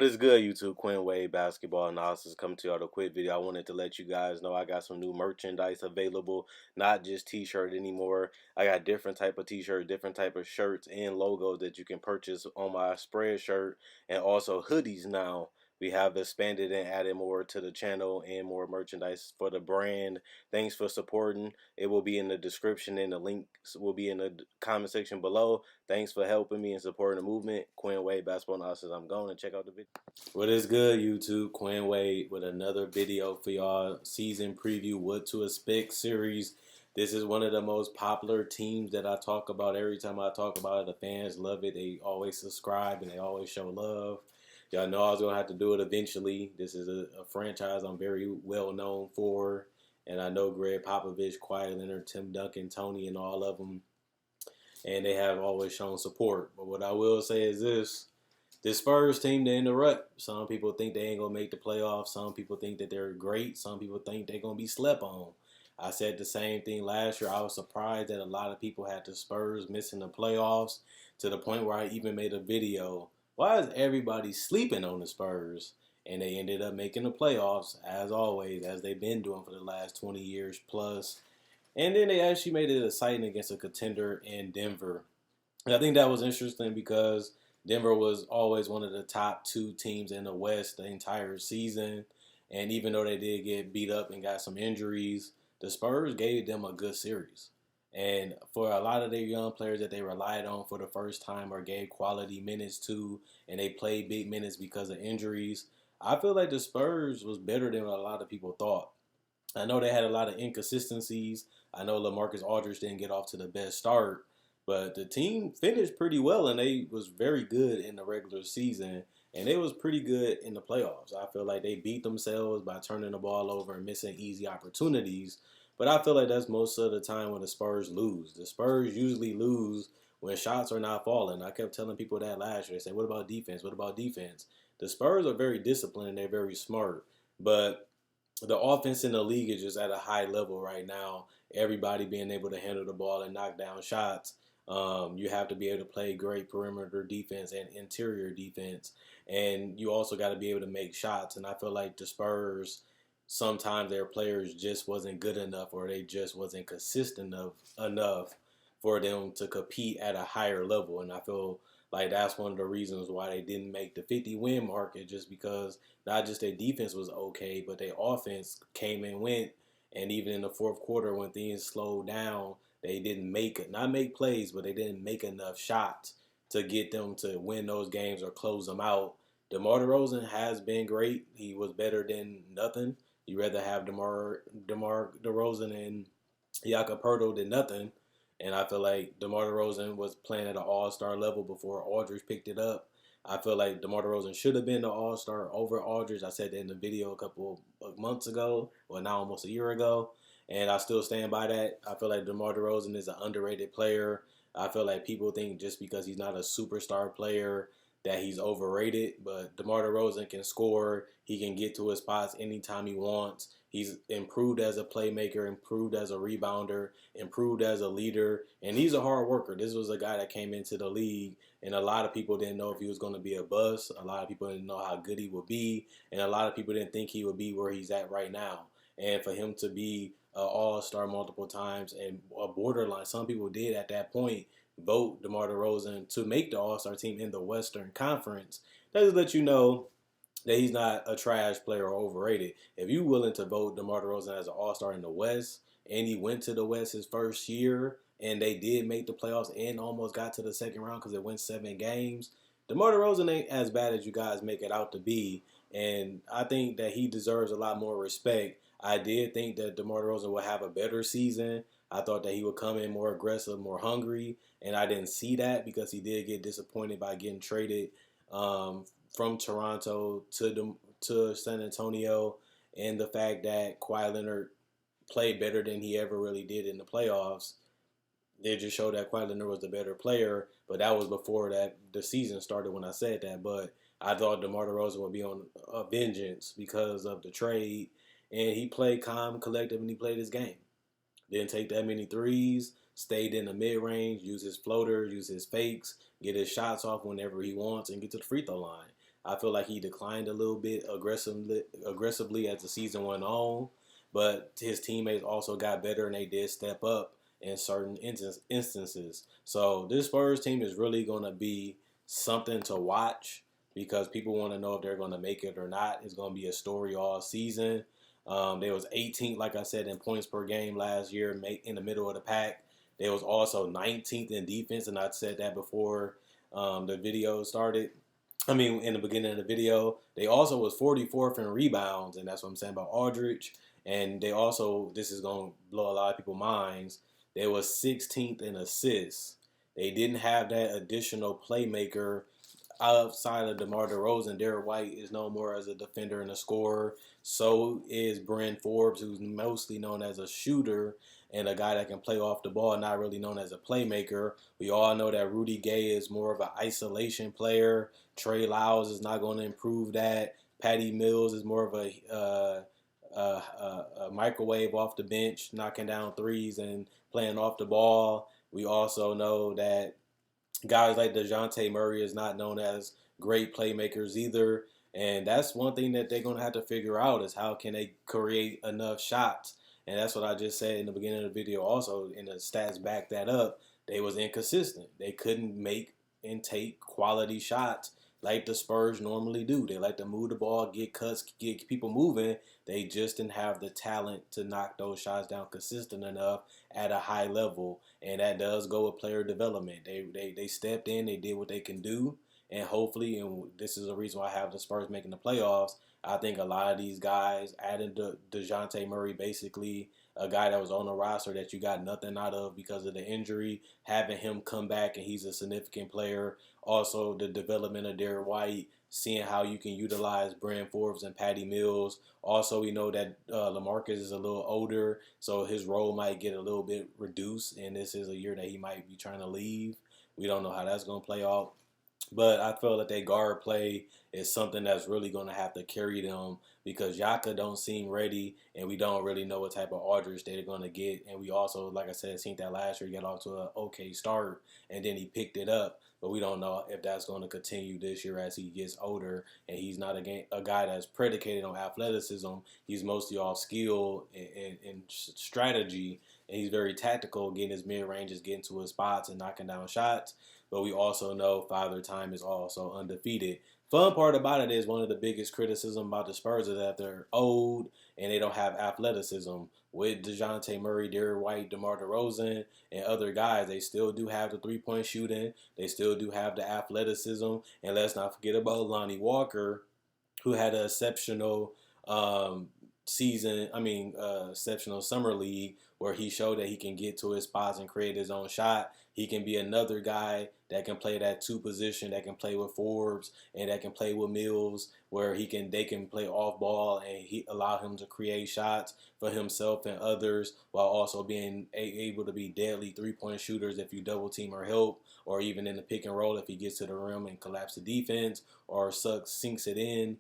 is good, YouTube? Quinn Wade Basketball Analysis coming to you with a quick video. I wanted to let you guys know I got some new merchandise available, not just t-shirt anymore. I got different type of t-shirt, different type of shirts and logos that you can purchase on my spread shirt, and also hoodies now. We have expanded and added more to the channel and more merchandise for the brand. Thanks for supporting. It will be in the description and the links will be in the comment section below. Thanks for helping me and supporting the movement. Quinn Wade Basketball Analysis. I'm going to check out the video. What is good, YouTube? Quinn Wade with another video for y'all. Season preview, what to expect series. This is one of the most popular teams that I talk about. Every time I talk about it, the fans love it. They always subscribe and they always show love. Y'all know I was going to have to do it eventually. This is a franchise I'm very well known for. And I know Greg Popovich, Kawhi Leonard, Tim Duncan, Tony, and all of them. And they have always shown support. But what I will say is this Spurs team, they're in the rut. Some people think they ain't going to make the playoffs. Some people think that they're great. Some people think they're going to be slept on. I said the same thing last year. I was surprised that a lot of people had the Spurs missing the playoffs to the point where I even made a video. Why is everybody sleeping on the Spurs? And they ended up making the playoffs, as always, as they've been doing for the last 20 years plus. And then they actually made it exciting against a contender in Denver. And I think that was interesting because Denver was always one of the top two teams in the West the entire season. And even though they did get beat up and got some injuries, the Spurs gave them a good series. And for a lot of their young players that they relied on for the first time or gave quality minutes to, and they played big minutes because of injuries, I feel like the Spurs was better than what a lot of people thought. I know they had a lot of inconsistencies. I know LaMarcus Aldridge didn't get off to the best start, but the team finished pretty well, and they was very good in the regular season, and they was pretty good in the playoffs. I feel like they beat themselves by turning the ball over and missing easy opportunities, but I feel like that's most of the time when the Spurs lose. The Spurs usually lose when shots are not falling. I kept telling people that last year. They say, what about defense? What about defense? The Spurs are very disciplined and they're very smart, but the offense in the league is just at a high level right now. Everybody being able to handle the ball and knock down shots. You have to be able to play great perimeter defense and interior defense. And you also got to be able to make shots. And I feel like the Spurs, sometimes their players just wasn't good enough or they just wasn't consistent enough for them to compete at a higher level. And I feel like that's one of the reasons why they didn't make the 50-win market, just because not just their defense was okay, but their offense came and went. And even in the fourth quarter when things slowed down, they didn't not make plays, but they didn't make enough shots to get them to win those games or close them out. DeMar DeRozan has been great. He was better than nothing. You'd rather have DeMar DeRozan and Jakob Poeltl than nothing. And I feel like DeMar DeRozan was playing at an all-star level before Aldridge picked it up. I feel like DeMar DeRozan should have been the all-star over Aldridge. I said that in the video a couple of months ago, well, now almost a year ago. And I still stand by that. I feel like DeMar DeRozan is an underrated player. I feel like people think just because he's not a superstar player that he's overrated. But DeMar DeRozan can score. He can get to his spots anytime he wants. He's improved as a playmaker, improved as a rebounder, improved as a leader, and he's a hard worker. This was a guy that came into the league, and a lot of people didn't know if he was going to be a bust. A lot of people didn't know how good he would be, and a lot of people didn't think he would be where he's at right now. And for him to be an all-star multiple times and a borderline, some people did at that point vote DeMar DeRozan to make the all-star team in the Western Conference. That just let you know that he's not a trash player or overrated. If you're willing to vote DeMar DeRozan as an all-star in the West, and he went to the West his first year, and they did make the playoffs and almost got to the second round because it went 7 games, DeMar DeRozan ain't as bad as you guys make it out to be, and I think that he deserves a lot more respect. I did think that DeMar DeRozan would have a better season. I thought that he would come in more aggressive, more hungry, and I didn't see that because he did get disappointed by getting traded from Toronto to San Antonio, and the fact that Kawhi Leonard played better than he ever really did in the playoffs. They just showed that Kawhi Leonard was the better player, but that was before that the season started when I said that. But I thought DeMar DeRozan would be on a vengeance because of the trade, and he played calm, collective, and he played his game. Didn't take that many threes, stayed in the mid-range, used his floaters, used his fakes, get his shots off whenever he wants, and get to the free throw line. I feel like he declined a little bit aggressively as the season went on, but his teammates also got better and they did step up in certain instances. So this Spurs team is really going to be something to watch because people want to know if they're going to make it or not. It's going to be a story all season. They was 18th, like I said, in points per game last year, in the middle of the pack. They was also 19th in defense, and I said that before the video started. I mean, in the beginning of the video, they also was 44th in rebounds, and that's what I'm saying about Aldridge. And they also, this is going to blow a lot of people's minds, they was 16th in assists. They didn't have that additional playmaker outside of DeMar DeRozan. Derek White is known more as a defender and a scorer. So is Bryn Forbes, who's mostly known as a shooter and a guy that can play off the ball, not really known as a playmaker. We all know that Rudy Gay is more of an isolation player. Trey Lyles is not going to improve that. Patty Mills is more of a microwave off the bench, knocking down threes and playing off the ball. We also know that guys like DeJounte Murray is not known as great playmakers either. And that's one thing that they're going to have to figure out is how can they create enough shots. And that's what I just said in the beginning of the video also, and the stats back that up. They was inconsistent. They couldn't make and take quality shots like the Spurs normally do. They like to move the ball, get cuts, get people moving. They just didn't have the talent to knock those shots down consistent enough at a high level, and that does go with player development. They stepped in, they did what they can do, and hopefully, and this is the reason why I have the Spurs making the playoffs. I think a lot of these guys, adding DeJounte Murray, basically a guy that was on the roster that you got nothing out of because of the injury, having him come back and he's a significant player. Also, the development of Derek White, seeing how you can utilize Bryn Forbes and Patty Mills. Also, we know that LaMarcus is a little older, so his role might get a little bit reduced, and this is a year that he might be trying to leave. We don't know how that's going to play out. But I feel that their guard play is something that's really going to have to carry them because Yaka don't seem ready, and we don't really know what type of Aldridge they're going to get. And we also, like I said, seen that last year he got off to an okay start, and then he picked it up. But we don't know if that's going to continue this year as he gets older. And he's not a guy that's predicated on athleticism. He's mostly off skill and strategy, and he's very tactical, getting his mid-ranges, getting to his spots, and knocking down shots. But we also know Father Time is also undefeated. Fun part about it is one of the biggest criticism about the Spurs is that they're old and they don't have athleticism. With DeJounte Murray, Derek White, DeMar DeRozan, and other guys, they still do have the three-point shooting. They still do have the athleticism. And let's not forget about Lonnie Walker, who had an exceptional exceptional summer league where he showed that he can get to his spots and create his own shot. He can be another guy that can play that two position, that can play with Forbes and that can play with Mills, where they can play off ball and he allow him to create shots for himself and others while also being able to be deadly 3-point shooters if you double team or help, or even in the pick and roll if he gets to the rim and collapse the defense or sinks it in.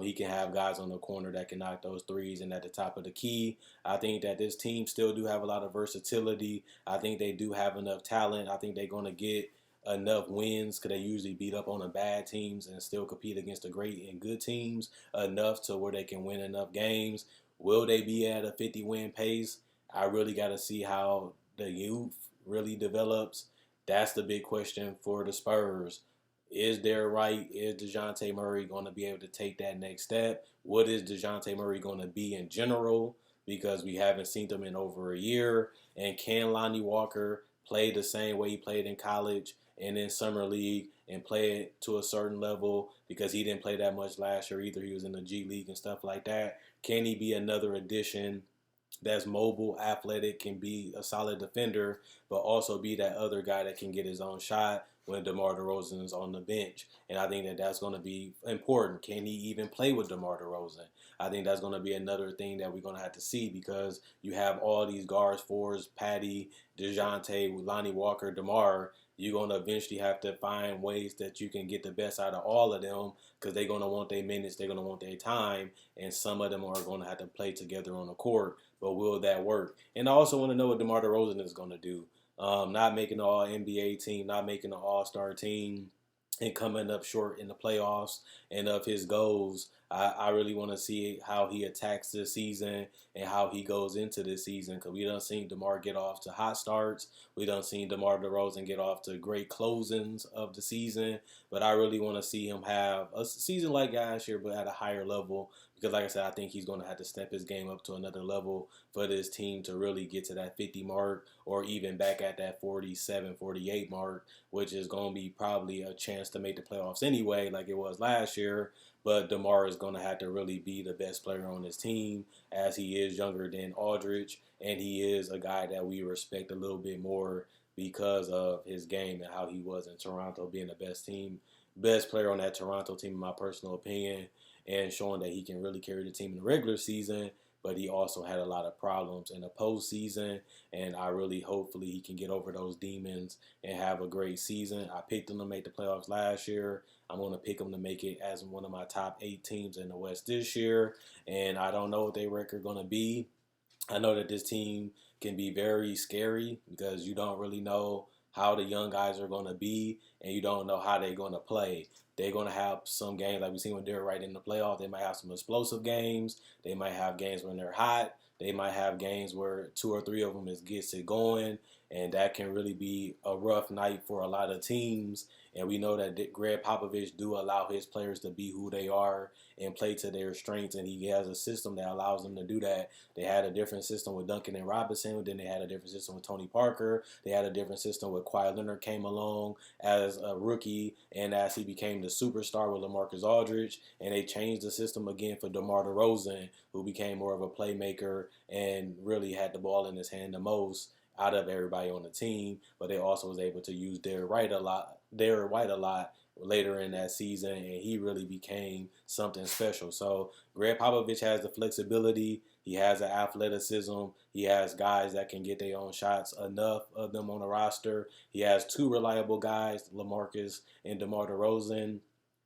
He can have guys on the corner that can knock those threes and at the top of the key. I think that this team still do have a lot of versatility. I think they do have enough talent. I think they're going to get enough wins because they usually beat up on the bad teams and still compete against the great and good teams enough to where they can win enough games. Will they be at a 50-win pace? I really got to see how the youth really develops. That's the big question for the Spurs. Is there right? Is DeJounte Murray going to be able to take that next step? What is DeJounte Murray going to be in general? Because we haven't seen him in over a year. And can Lonnie Walker play the same way he played in college and in summer league and play it to a certain level? Because he didn't play that much last year either. He was in the G League and stuff like that. Can he be another addition that's mobile, athletic, can be a solid defender, but also be that other guy that can get his own shot when DeMar DeRozan is on the bench? And I think that that's going to be important. Can he even play with DeMar DeRozan? I think that's going to be another thing that we're going to have to see because you have all these guards, Forbes, Patty, DeJounte, Lonnie Walker, DeMar. You're going to eventually have to find ways that you can get the best out of all of them because they're going to want their minutes, they're going to want their time, and some of them are going to have to play together on the court. But will that work? And I also want to know what DeMar DeRozan is going to do. Not making the All-NBA team, not making the All-Star team. and coming up short in the playoffs and of his goals. I really want to see how he attacks this season and how he goes into this season because we done seen DeMar get off to hot starts. We done seen DeMar DeRozan get off to great closings of the season. But I really want to see him have a season like last year, but at a higher level because, like I said, I think he's going to have to step his game up to another level for this team to really get to that 50 mark or even back at that 47, 48 mark, which is going to be probably a chance to make the playoffs anyway, like it was last year. But DeMar is going to have to really be the best player on his team as he is younger than Aldridge, and he is a guy that we respect a little bit more because of his game and how he was in Toronto, being the best player on that Toronto team, in my personal opinion, and showing that he can really carry the team in the regular season. But he also had a lot of problems in the postseason, and I really hopefully he can get over those demons and have a great season. I picked him to make the playoffs last year. I'm going to pick him to make it as one of my top 8 teams in the West this year, and I don't know what their record going to be. I know that this team can be very scary because you don't really know how the young guys are going to be, and you don't know how they're going to play. They're going to have some games like we've seen when they're right in the playoff. They might have some explosive games. They might have games when they're hot. They might have games where 2 or 3 of them gets it going, and that can really be a rough night for a lot of teams. And we know that Greg Popovich do allow his players to be who they are and play to their strengths, and he has a system that allows them to do that. They had a different system with Duncan and Robinson. Then they had a different system with Tony Parker. They had a different system with Kawhi Leonard came along as a rookie and as he became the superstar with LaMarcus Aldridge. And they changed the system again for DeMar DeRozan, who became more of a playmaker and really had the ball in his hand the most out of everybody on the team. But they also was able to use Derek White a lot later in that season, and he really became something special. So Greg Popovich has the flexibility. He has the athleticism. He has guys that can get their own shots, enough of them on the roster. He has 2 reliable guys, LaMarcus and DeMar DeRozan,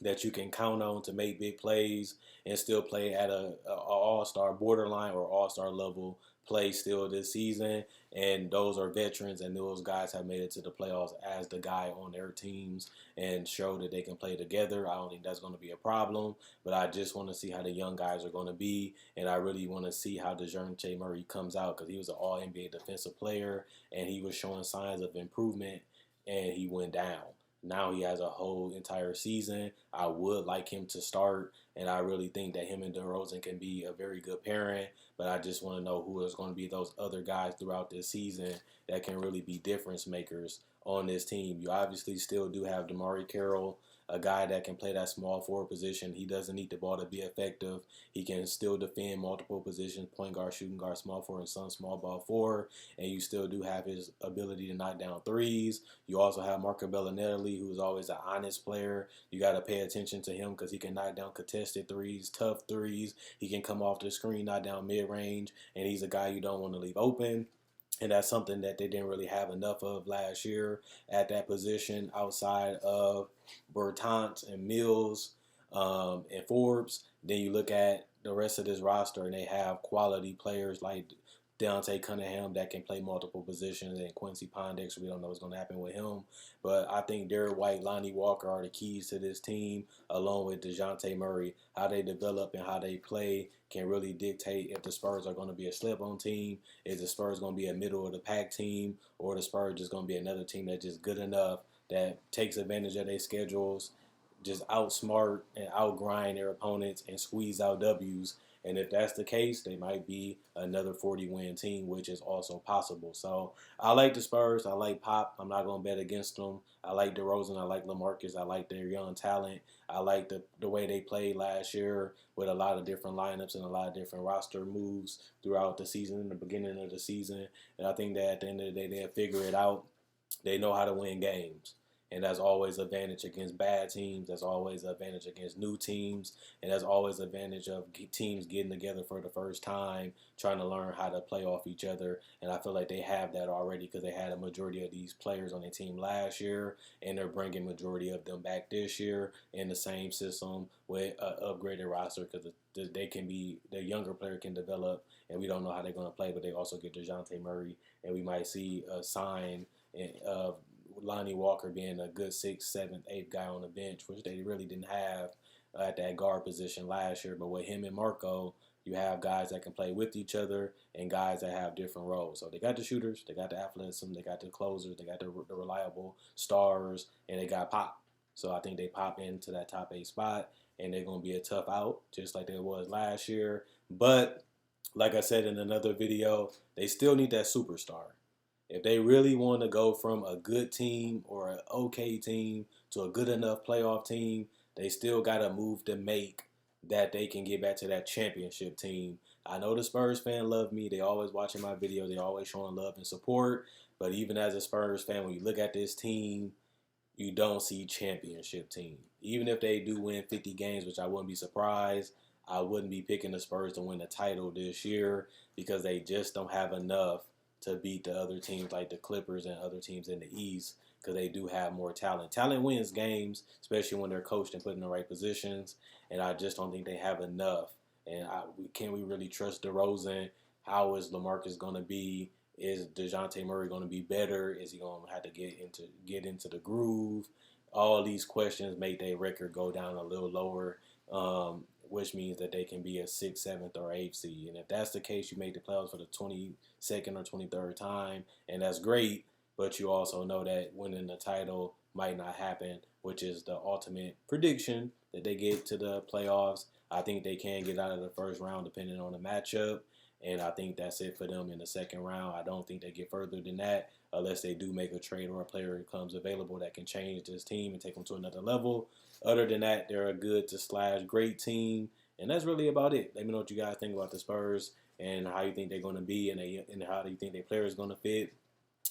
that you can count on to make big plays and still play at a all-star borderline or all-star level play still this season. And those are veterans, and those guys have made it to the playoffs as the guy on their teams and show that they can play together. I don't think that's going to be a problem, but I just want to see how the young guys are going to be, and I really want to see how DeJounte Murray comes out because he was an All-NBA defensive player, and he was showing signs of improvement, and he went down. Now he has a whole entire season. I would like him to start, and I really think that him and DeRozan can be a very good pairing. But I just want to know who is going to be those other guys throughout this season that can really be difference makers on this team. You obviously still do have DeMar Carroll, a guy that can play that small forward position. He doesn't need the ball to be effective. He can still defend multiple positions, point guard, shooting guard, small forward, and some small ball forward. And you still do have his ability to knock down threes. You also have Marco Bellinelli, who is always an honest player. You got to pay attention to him because he can knock down contested threes, tough threes. He can come off the screen, knock down mid-range, and he's a guy you don't want to leave open. And that's something that they didn't really have enough of last year at that position outside of Bertans and Mills and Forbes. Then you look at the rest of this roster, and they have quality players like Deontay Cunningham that can play multiple positions, and Quincy Pondexter. We don't know what's going to happen with him. But I think Derek White, Lonnie Walker are the keys to this team, along with DeJounte Murray. How they develop and how they play can really dictate if the Spurs are going to be a slip-on team. Is the Spurs going to be a middle-of-the-pack team, or the Spurs just going to be another team that's just good enough that takes advantage of their schedules, just outsmart and outgrind their opponents and squeeze out W's. And if that's the case, they might be another 40-win team, which is also possible. So I like the Spurs. I like Pop. I'm not going to bet against them. I like DeRozan. I like LaMarcus. I like their young talent. I like the way they played last year with a lot of different lineups and a lot of different roster moves throughout the season, in the beginning of the season. And I think that at the end of the day, they'll figure it out. They know how to win games. And that's always an advantage against bad teams. That's always an advantage against new teams. And that's always an advantage of teams getting together for the first time, trying to learn how to play off each other. And I feel like they have that already because they had a majority of these players on their team last year, and they're bringing majority of them back this year in the same system with an upgraded roster because they can be, the younger player can develop, and we don't know how they're going to play, but they also get DeJounte Murray, and we might see a sign of Lonnie Walker being a good sixth, seventh, eighth guy on the bench, which they really didn't have at that guard position last year. But with him and Marco, you have guys that can play with each other and guys that have different roles. So they got the shooters, they got the athleticism, they got the closers, they got the reliable stars, and they got pop. So I think they pop into that top 8 spot, and they're going to be a tough out, just like they was last year. But like I said in another video, they still need that superstar. If they really want to go from a good team or an okay team to a good enough playoff team, they still got to move to make that they can get back to that championship team. I know the Spurs fan love me. They always watching my videos. They always showing love and support. But even as a Spurs fan, when you look at this team, you don't see championship team. Even if they do win 50 games, which I wouldn't be surprised, I wouldn't be picking the Spurs to win the title this year because they just don't have enough to beat the other teams like the Clippers and other teams in the East because they do have more talent. Talent wins games, especially when they're coached and put in the right positions, and I just don't think they have enough. And can we really trust DeRozan? How is LaMarcus going to be? Is DeJounte Murray going to be better? Is he going to have to get into the groove? All these questions make their record go down a little lower, which means that they can be a 6th, 7th, or 8th seed. And if that's the case, you make the playoffs for the 22nd or 23rd time, and that's great. But you also know that winning the title might not happen, which is the ultimate prediction that they get to the playoffs. I think they can get out of the first round depending on the matchup. And I think that's it for them in the second round. I don't think they get further than that unless they do make a trade or a player becomes available that can change this team and take them to another level. Other than that, they're a good to slash great team. And that's really about it. Let me know what you guys think about the Spurs and how you think they're going to be and how do you think their players going to fit.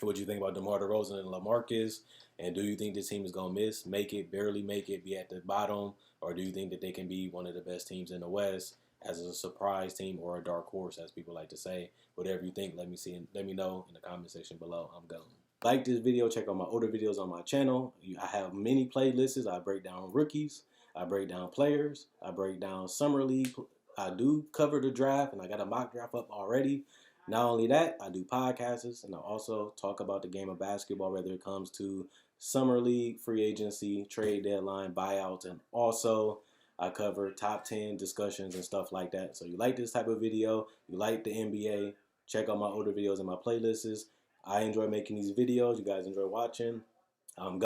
What do you think about DeMar DeRozan and LaMarcus? And do you think this team is going to make it, barely make it, be at the bottom? Or do you think that they can be one of the best teams in the West as a surprise team or a dark horse, as people like to say? Whatever you think, let me know in the comment section below. I'm gone. Like this video, check out my older videos on my channel. I have many playlists. I break down rookies. I break down players. I break down summer league. I do cover the draft, and I got a mock draft up already. Not only that, I do podcasts, and I also talk about the game of basketball, whether it comes to summer league, free agency, trade deadline, buyouts, and also I cover top 10 discussions and stuff like that. So you like this type of video, you like the NBA, check out my older videos and my playlists. I enjoy making these videos. You guys enjoy watching.